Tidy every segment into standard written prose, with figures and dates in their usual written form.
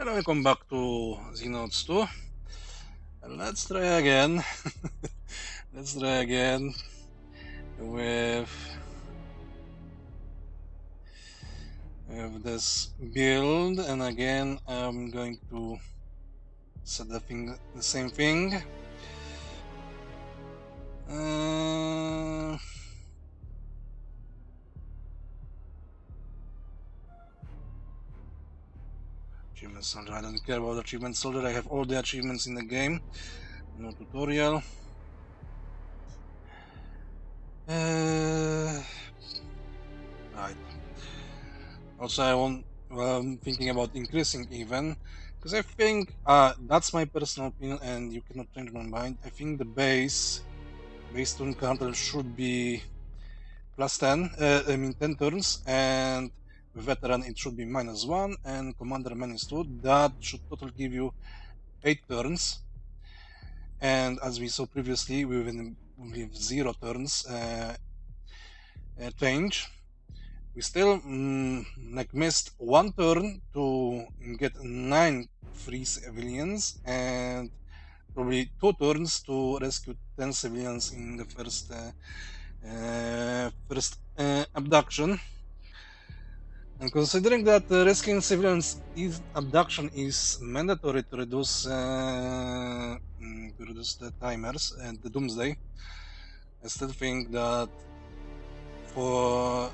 And welcome back to Xenonauts 2. And let's try again. Let's try again with this build, and again I'm going to set the same thing. Achievement soldier. I don't care about achievement soldier. I have all the achievements in the game. No tutorial. Right. Also, I'm thinking about increasing even, because I think that's my personal opinion, and you cannot change my mind. I think the base turn counter should be plus 10. I mean 10 turns, and with veteran it should be -1, and commander -2. That should total give you 8 turns. And as we saw previously, with 0 turns change, we still missed 1 turn to get 9 free civilians, and probably 2 turns to rescue 10 civilians in the first abduction. And considering that rescuing civilians abduction is mandatory to reduce the timers and the doomsday, I still think that for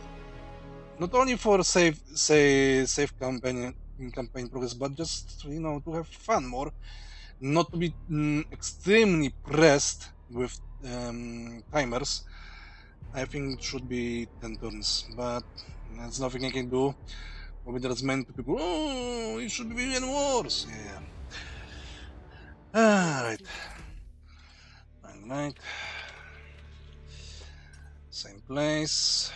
not only for safe campaign progress, but just to have fun more, not to be extremely pressed with timers. I think it should be 10 turns, but there's nothing I can do. Maybe there's meant to people, oh, it should be even worse. Yeah. Alright. Right. Same place.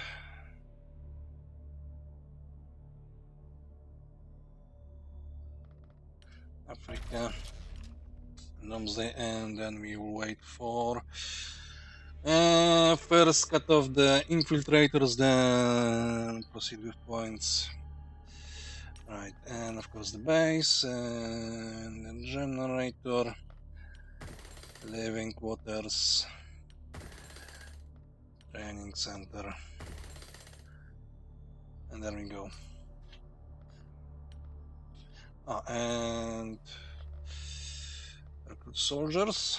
Africa. Doomsday, and then we will wait for first cut of the infiltrators, then proceed with points. Right, and of course the base, and the generator, living quarters, training center, and there we go. And recruit soldiers.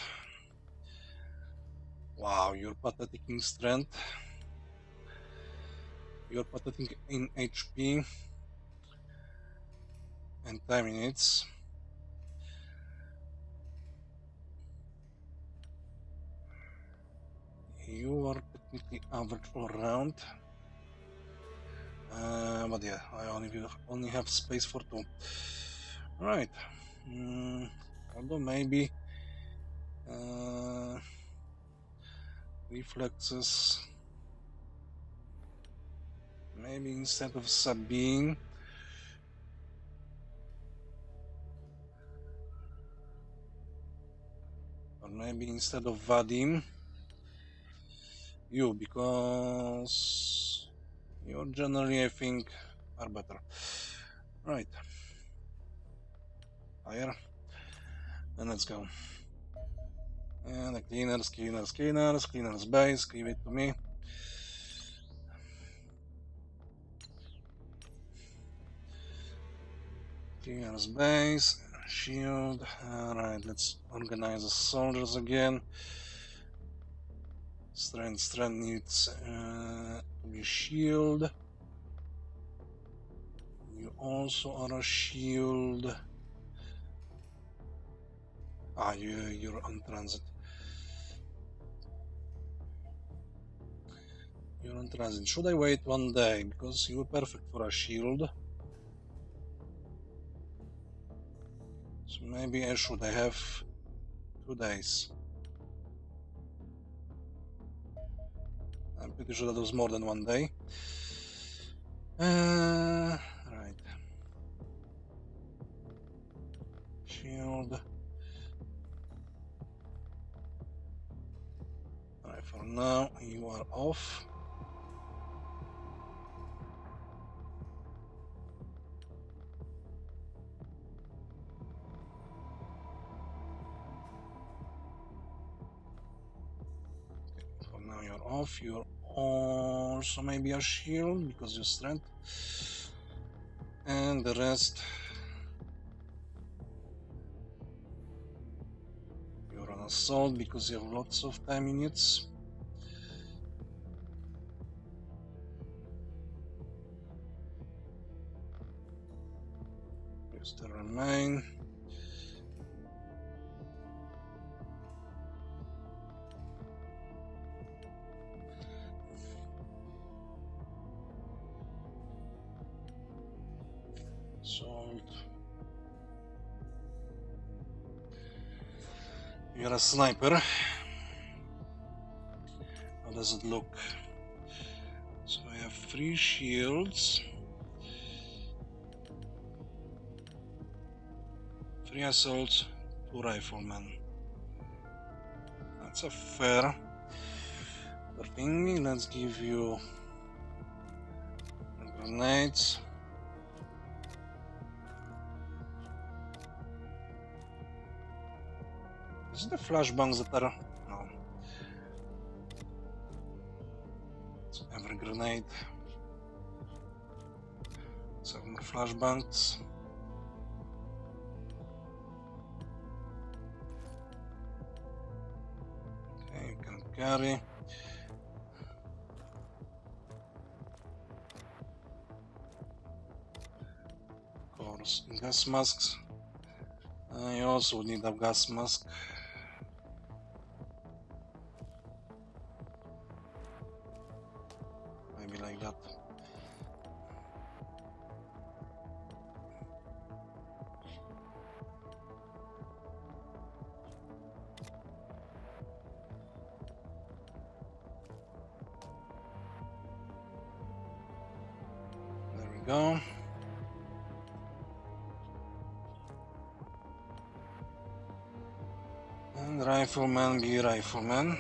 Wow, you're pathetic in strength. You're pathetic in HP and time minutes. You are technically average all around. But yeah, I only have space for 2. Right. Although maybe reflexes. Maybe instead of Sabine, or maybe instead of Vadim, you, because you generally, I think, are better. Right. Fire. And let's go. And the cleaners base, give it to me. Cleaners base, shield. Alright, let's organize the soldiers again. Strength needs to be shield. You also are a shield. You're on transit. You're on transit. Should I wait 1 day? Because you're perfect for a shield. So maybe I should. I have 2 days. I'm pretty sure that was more than 1 day. Right. Shield. Alright, for now you are off. you're off. You're also maybe a shield because you're strength. And the rest, you're an assault because you have lots of time units. You still remain. Assault. You're a sniper. How does it look? So I have 3 shields, 3 assaults, 2 riflemen. That's a fair thing. Let's give you grenades. Is it the flashbangs that are... No. So every grenade. 7 more flashbangs. Okay, you can carry. Of course, gas masks. You also would need a gas mask. Maybe like that. There we go. And rifleman be rifleman.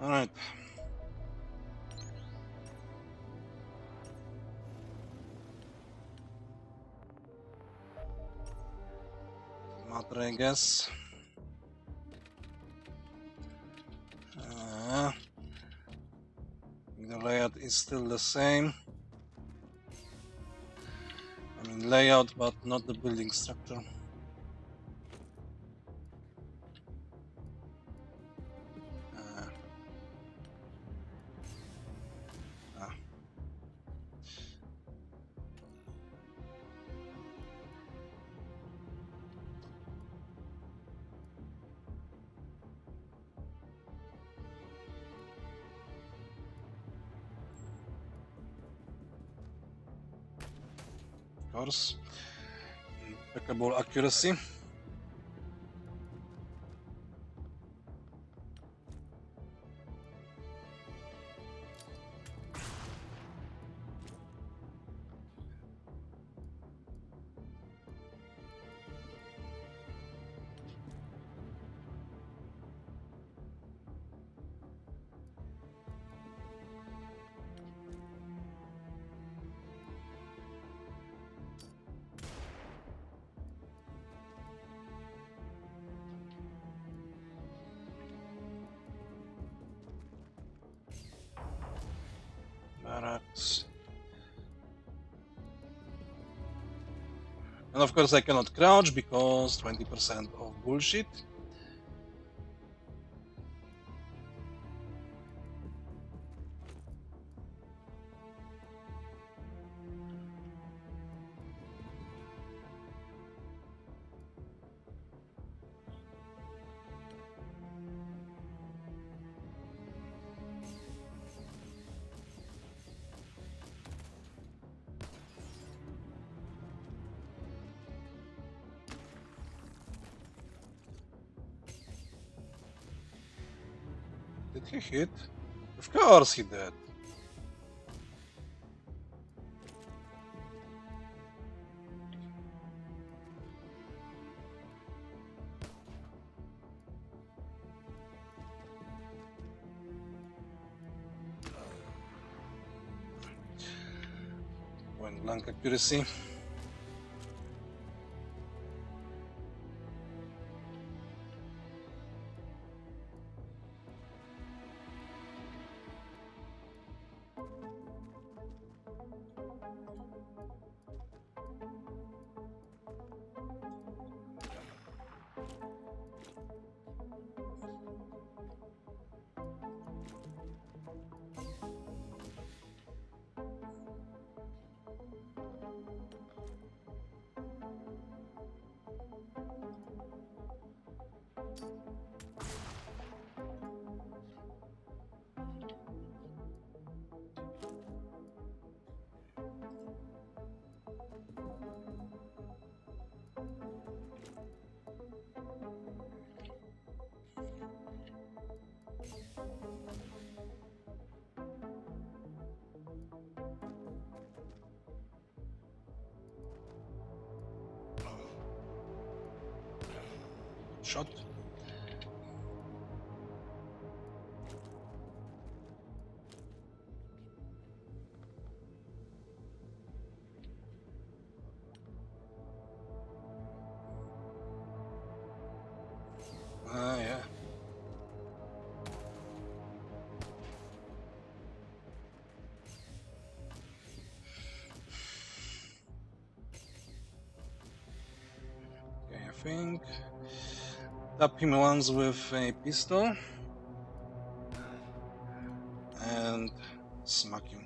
All right. Matter, I guess. The layout is still the same. I mean layout, but not the building structure. Of course, impeccable accuracy. Barracks. And of course I cannot crouch because 20% of bullshit. Did he hit? Of course he did. point blank accuracy. Shot. Yeah. Okay, I think tap him once with a pistol and smack him.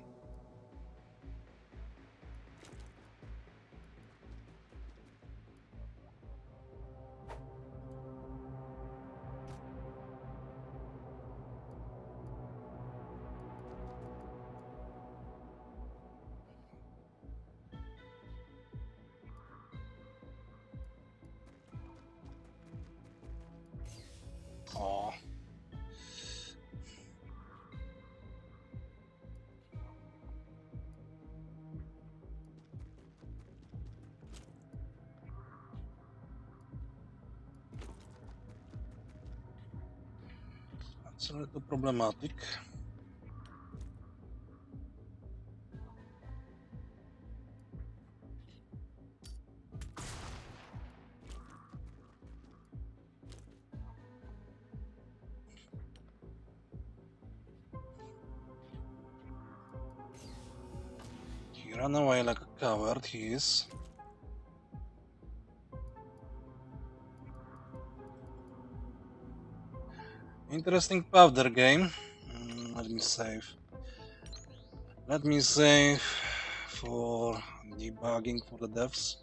Oh. That's a little problematic. He ran away like a coward, he is. Interesting powder game. Let me save. Let me save for debugging for the devs.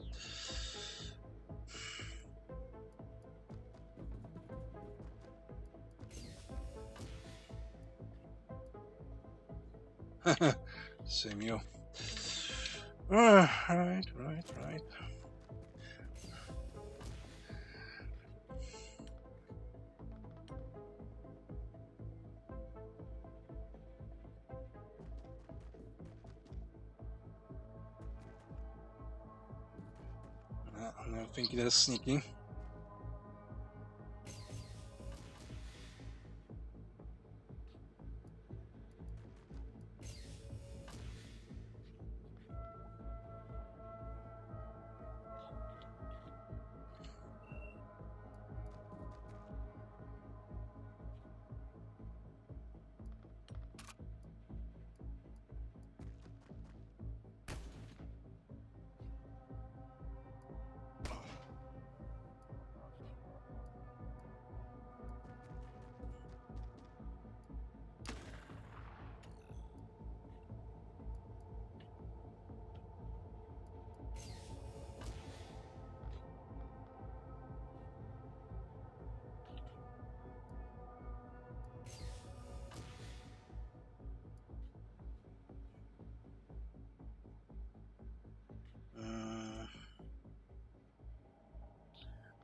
Same you. Right. I think it is sneaky.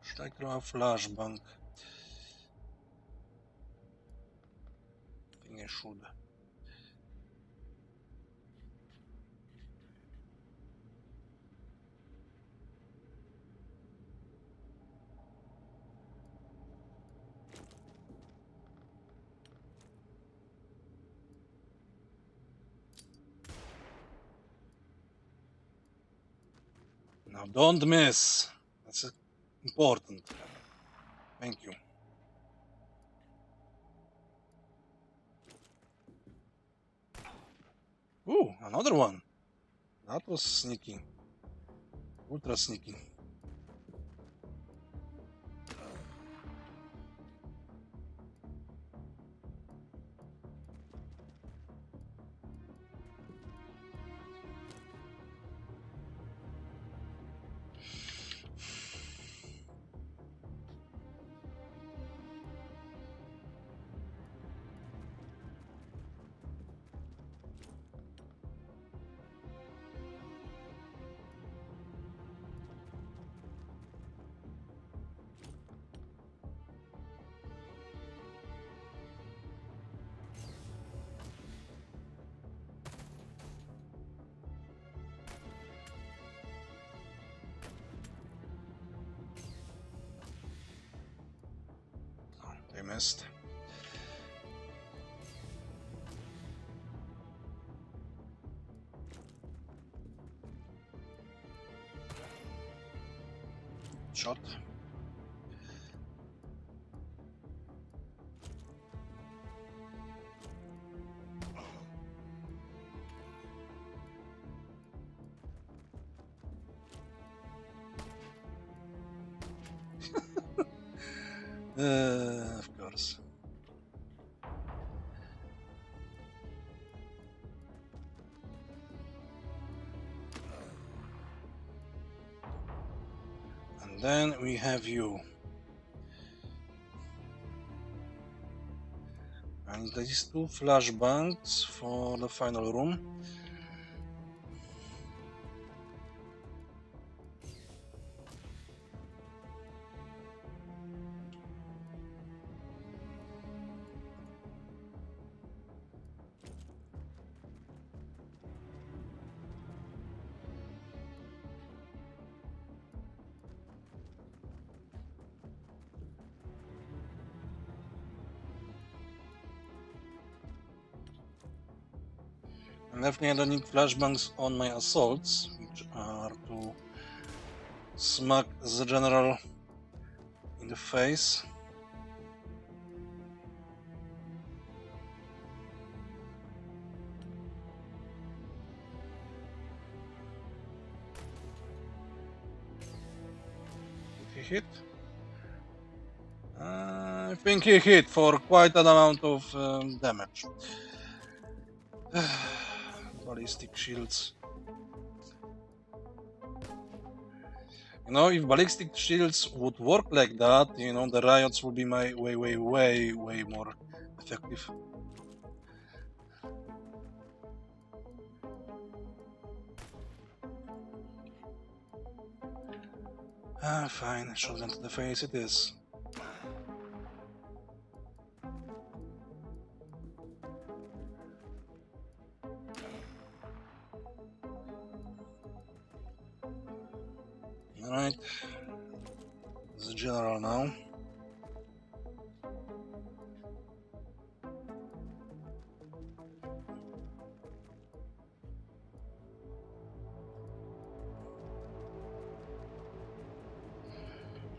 Should I throw a flashbang? I think I should. Now don't miss. That's important. Thank you. Ooh, another one. That was sneaky. Ultra sneaky. They missed. Shot. Of course. And then we have you. And these 2 flashbangs for the final room. And definitely I don't need flashbangs on my assaults, which are to smack the general in the face. Did he hit? I think he hit for quite an amount of damage. Ballistic shields. You know, if ballistic shields would work like that, you know, the riots would be way more effective. Fine, shotgun to the face it is. Alright, the general now.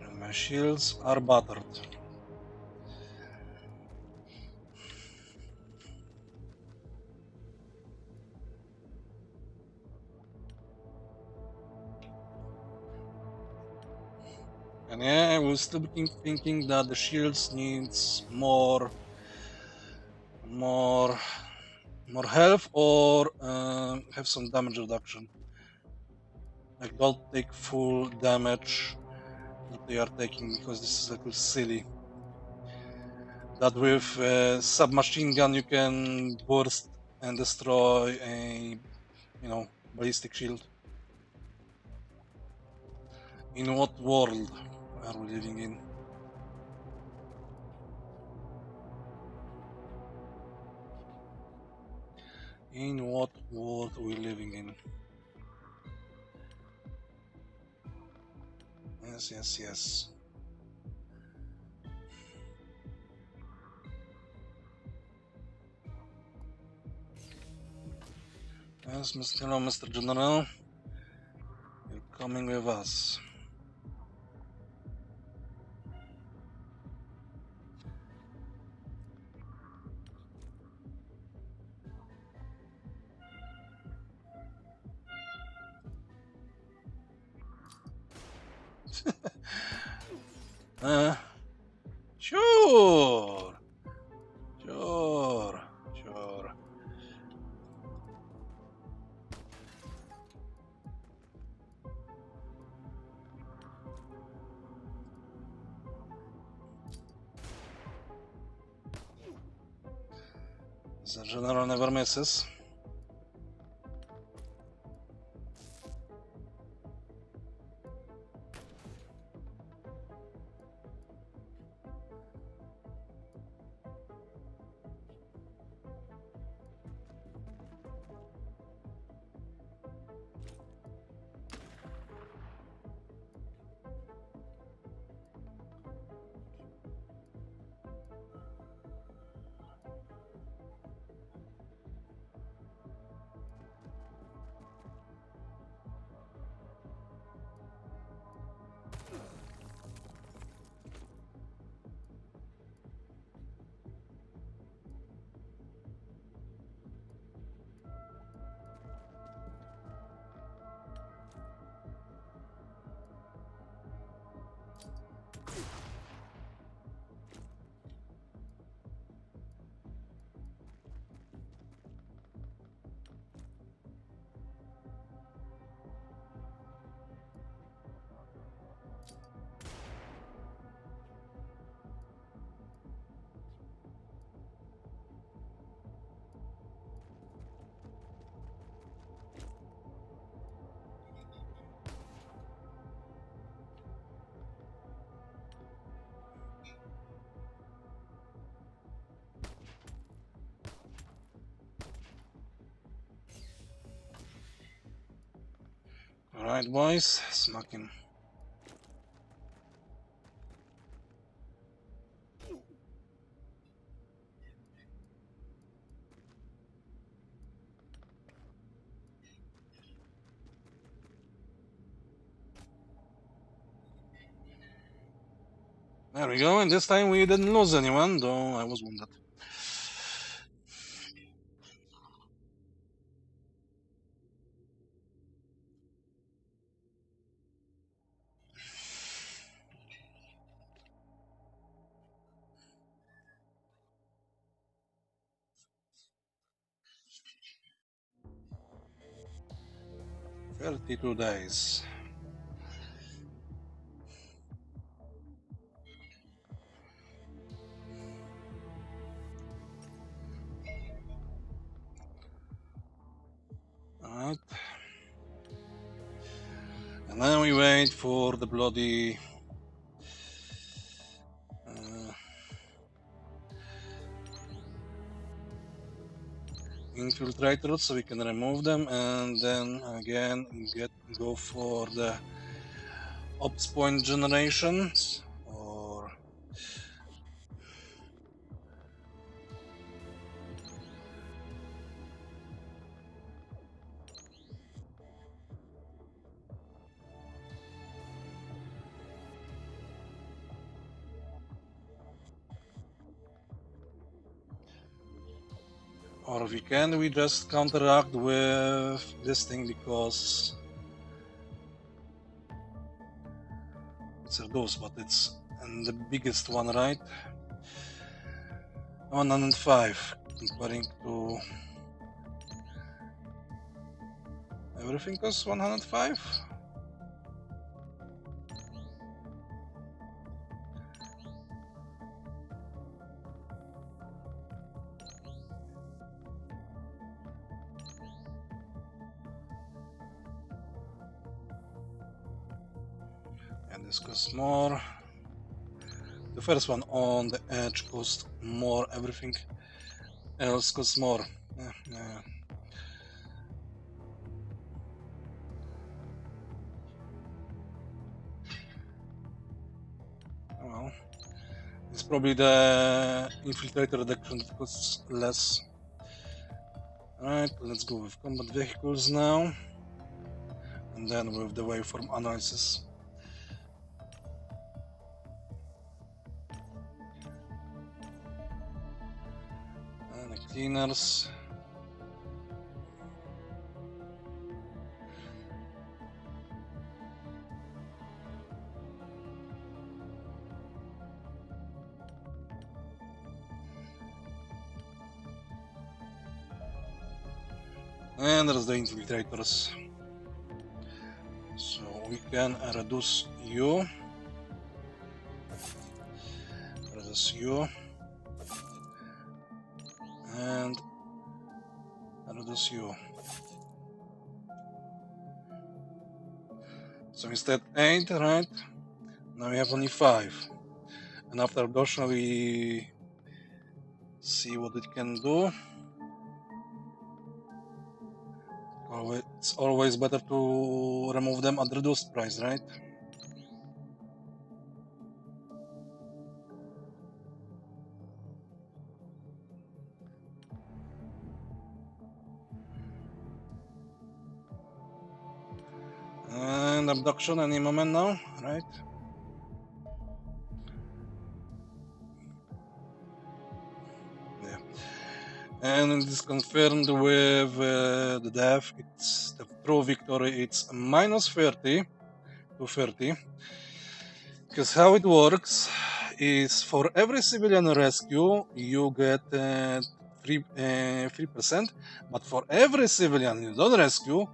And my shields are battered. And yeah, I was still thinking that the shields needs more health or have some damage reduction. Like don't take full damage that they are taking, because this is a little silly. That with submachine gun you can burst and destroy a, you know, ballistic shield. In what world are we living in? In what world are we living in? Yes. Yes, hello, Mr. General. coming with us. Sure. The general never misses. Alright, boys, smack him. There we go, and this time we didn't lose anyone, though I was wounded. "32 days. Alright. And then we wait for the bloody infiltrators so we can remove them, and then again go for the ops point generations, or we just counteract with this thing because it's a dose, but it's and the biggest one, right? 105 comparing to everything costs 105. And this costs more. The first one on the edge costs more, everything else costs more. Yeah. Well, it's probably the infiltrator reduction that costs less. Alright, let's go with combat vehicles now. And and then with the waveform analysis. And the cleaners. And there's the infiltrators. So we can reduce you. Reduce you. And reduce you. So instead 8, right? Now we have only 5. And after Abduction we see what it can do. It's always better to remove them at reduced price, right? And Abduction any moment now, right? Yeah. And it is confirmed with the death. It's the true victory. It's minus 30 to 30. Because how it works is for every civilian rescue you get 3%, but for every civilian you don't rescue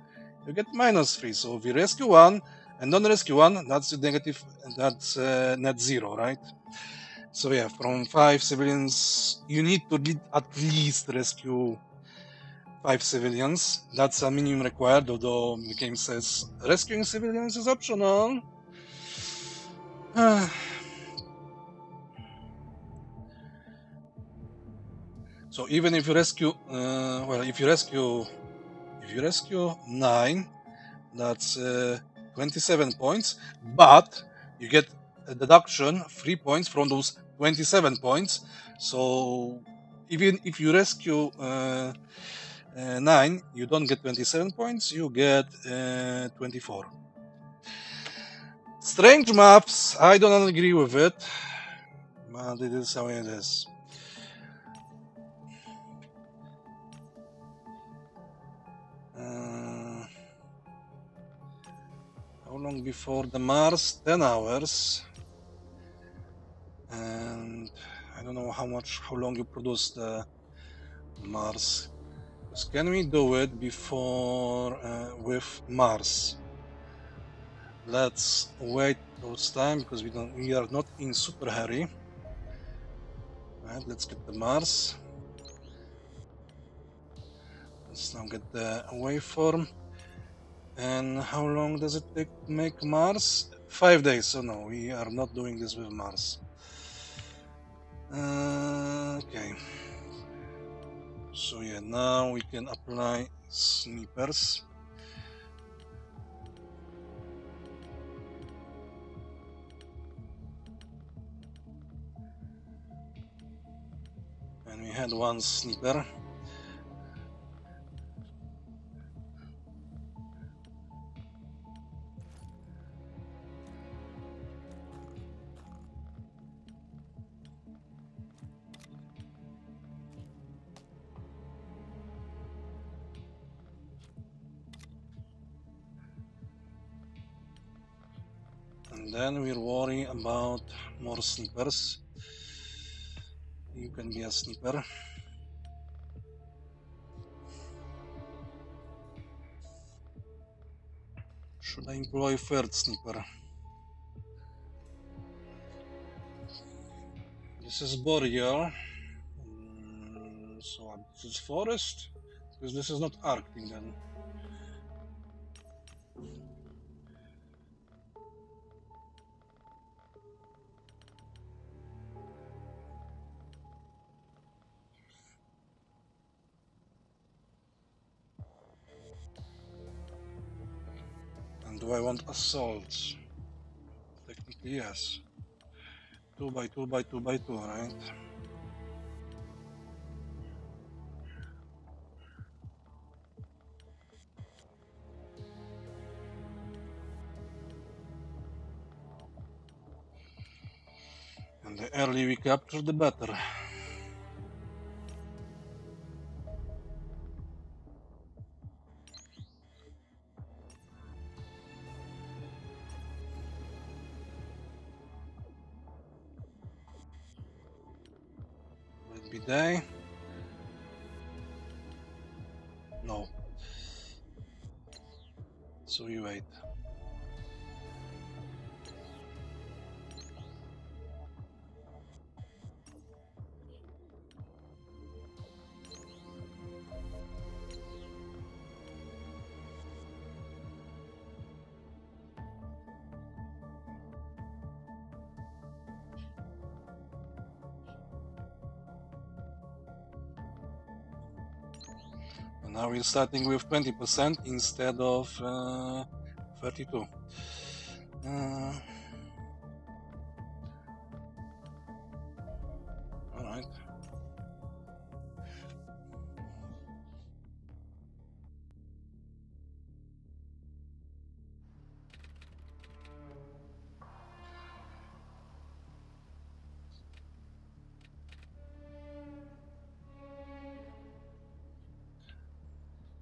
you get minus 3. So if you rescue one and don't rescue one, that's negative. That's net 0, right? So yeah, from 5 civilians you need to at least rescue 5 civilians. That's a minimum required, although the game says rescuing civilians is optional. So even if you rescue, if you rescue 9, that's 27 points, but you get a deduction 3 points from those 27 points. So even if you rescue 9, you don't get 27 points, you get 24. Strange maps, I don't agree with it, but it is how it is. How long before the Mars? 10 hours. And I don't know how long you produce the Mars. Because can we do it before with Mars? Let's wait those time because we are not in super hurry. Right, let's get the Mars. Let's now get the waveform. And how long does it take to make Mars? 5 days. So no, we are not doing this with Mars. Okay. So yeah, now we can apply snipers. And we had one sniper. And then we'll worry about more snipers. You can be a sniper. Should I employ third sniper? This is Boreal. So this is forest? Because this is not Arctic then. And do I want assaults? Technically yes. 2 by 2 by 2 by 2, right? And the earlier we capture, the better. Will it be day? No. So we wait. And now we're starting with 20% instead of 32. Alright.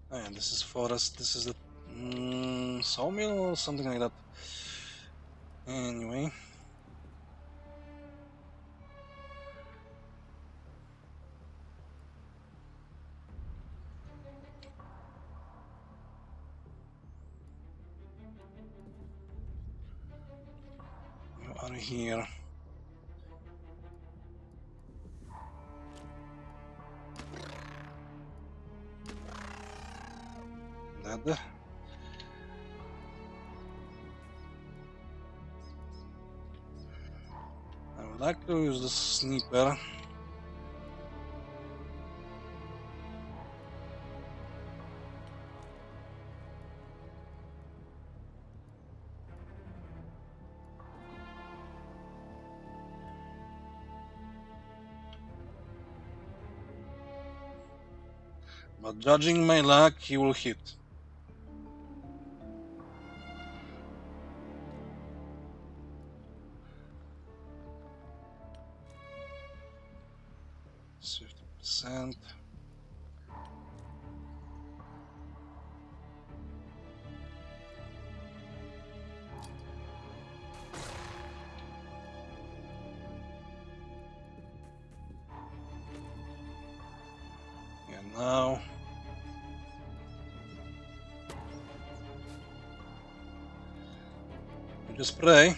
Oh, yeah, this is forest. This is the sawmill or something like that. Anyway. You are here. Dead. I would like to use the sniper. But judging my luck, he will hit. It's 50%. And now we just pray.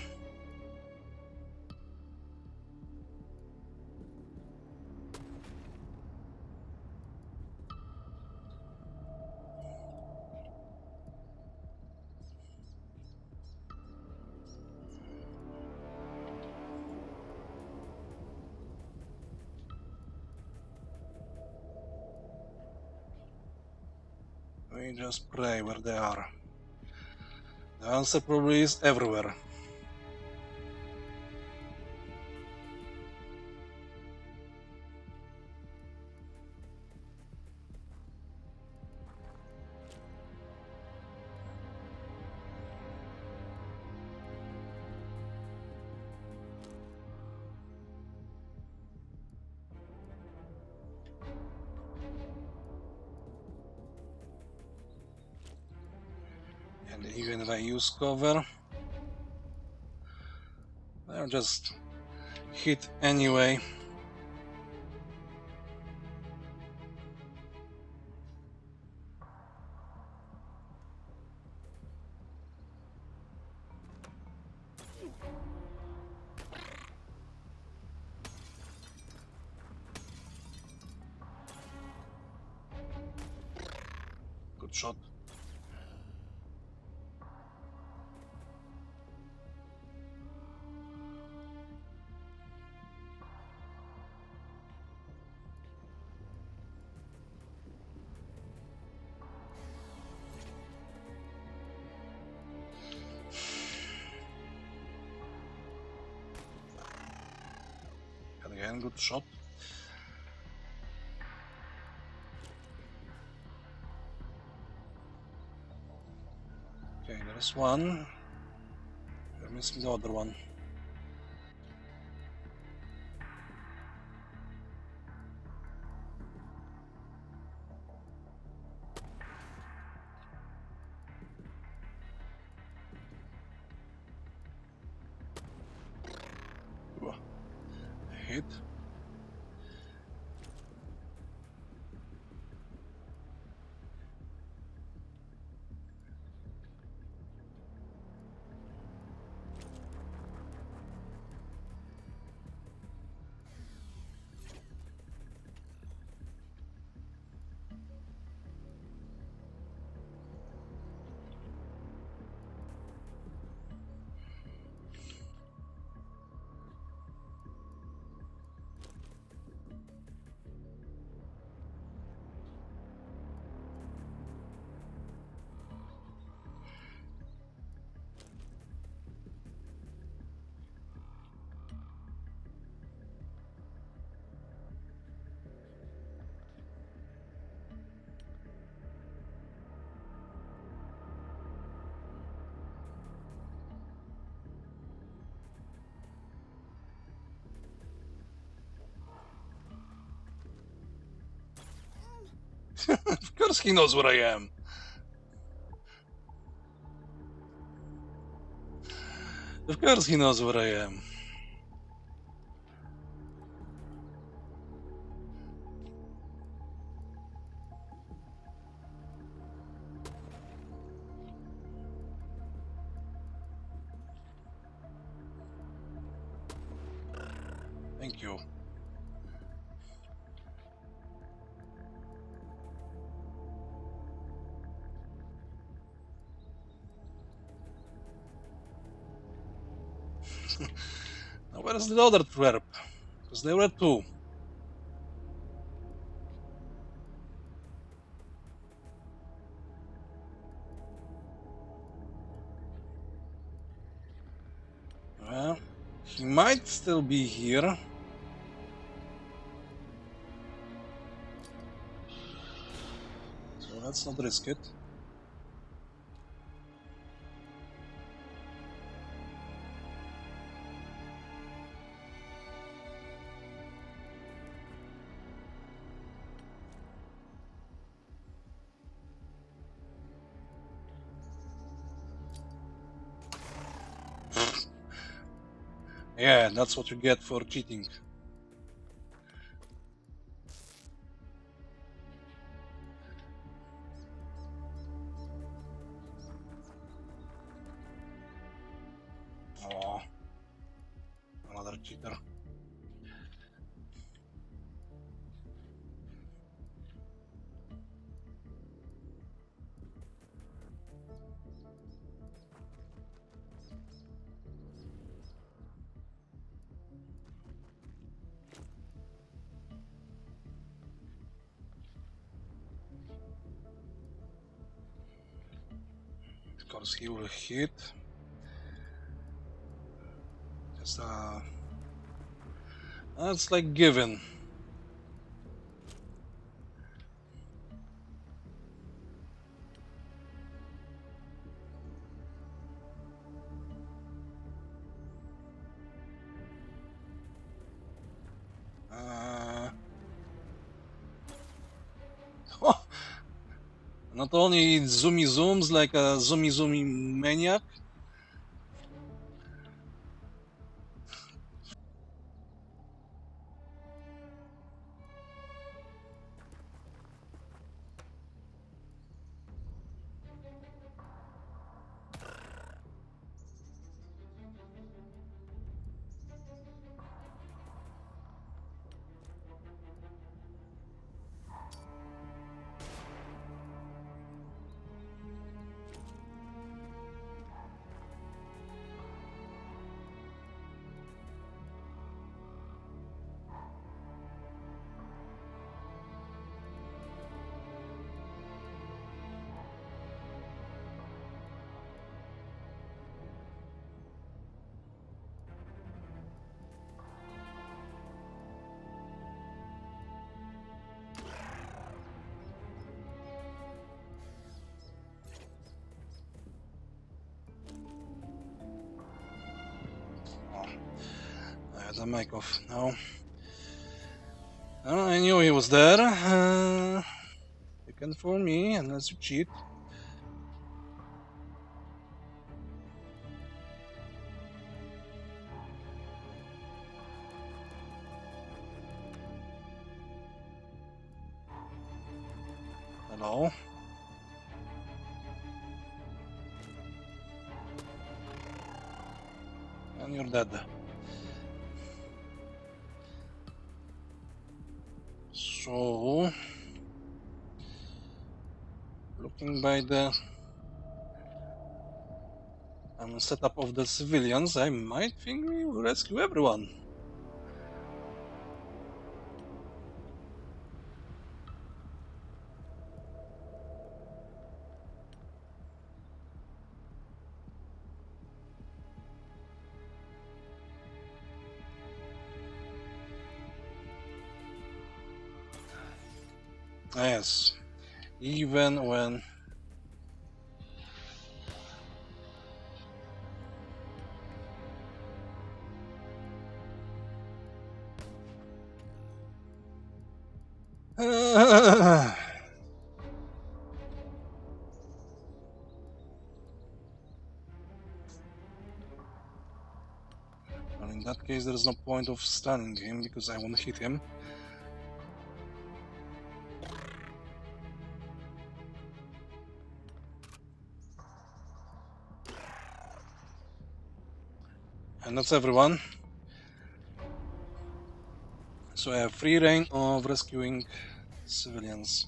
We just pray where they are. The answer probably is everywhere. And even if I use cover, I'll just hit anyway. Good shot. And again, good shot. Okay, there's one. We're missing the other one. hit. Of course he knows where I am. Of course he knows where I am. Thank you. Now where's the other twerp? Because there were two. Well, he might still be here. So let's not risk it. Yeah, that's what you get for cheating. Oh, another cheater. Of course he will hit. Just that's like given. Oh, not only zoomy zooms like a zoomy maniac. The mic off now. Oh, I knew he was there. You can fool me unless you cheat. Hello. And you're dead. So, looking by the setup of the civilians, I might think we will rescue everyone. Yes, even when well, in that case, there's no point of stunning him because I won't hit him. And that's everyone. So I have free reign of rescuing civilians.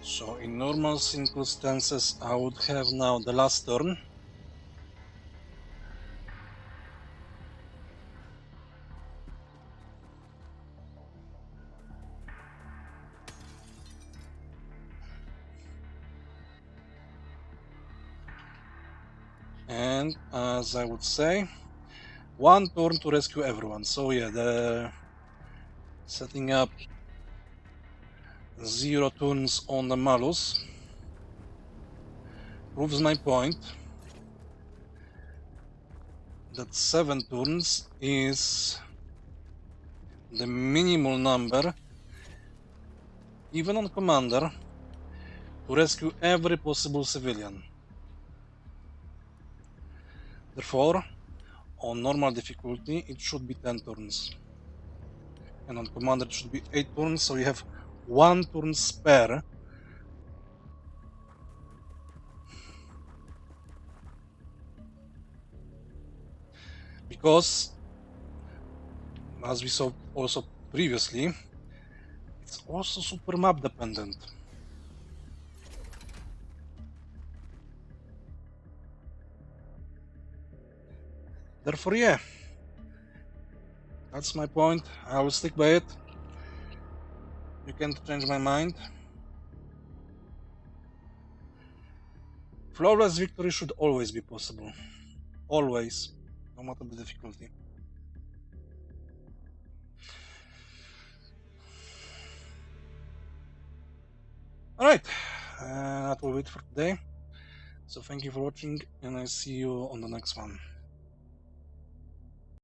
So in normal circumstances, I would have now the last turn. And as I would say, one turn to rescue everyone. So yeah, the setting up 0 turns on the Malus proves my point that 7 turns is the minimal number, even on commander, to rescue every possible civilian. Therefore, on normal difficulty, it should be 10 turns. And on commander, it should be 8 turns, so you have 1 turn spare. Because, as we saw also previously, it's also super map dependent. Therefore, yeah, that's my point. I will stick by it. You can't change my mind. Flawless victory should always be possible. Always, no matter the difficulty. Alright, that will be it for today. So thank you for watching, and I see you on the next one.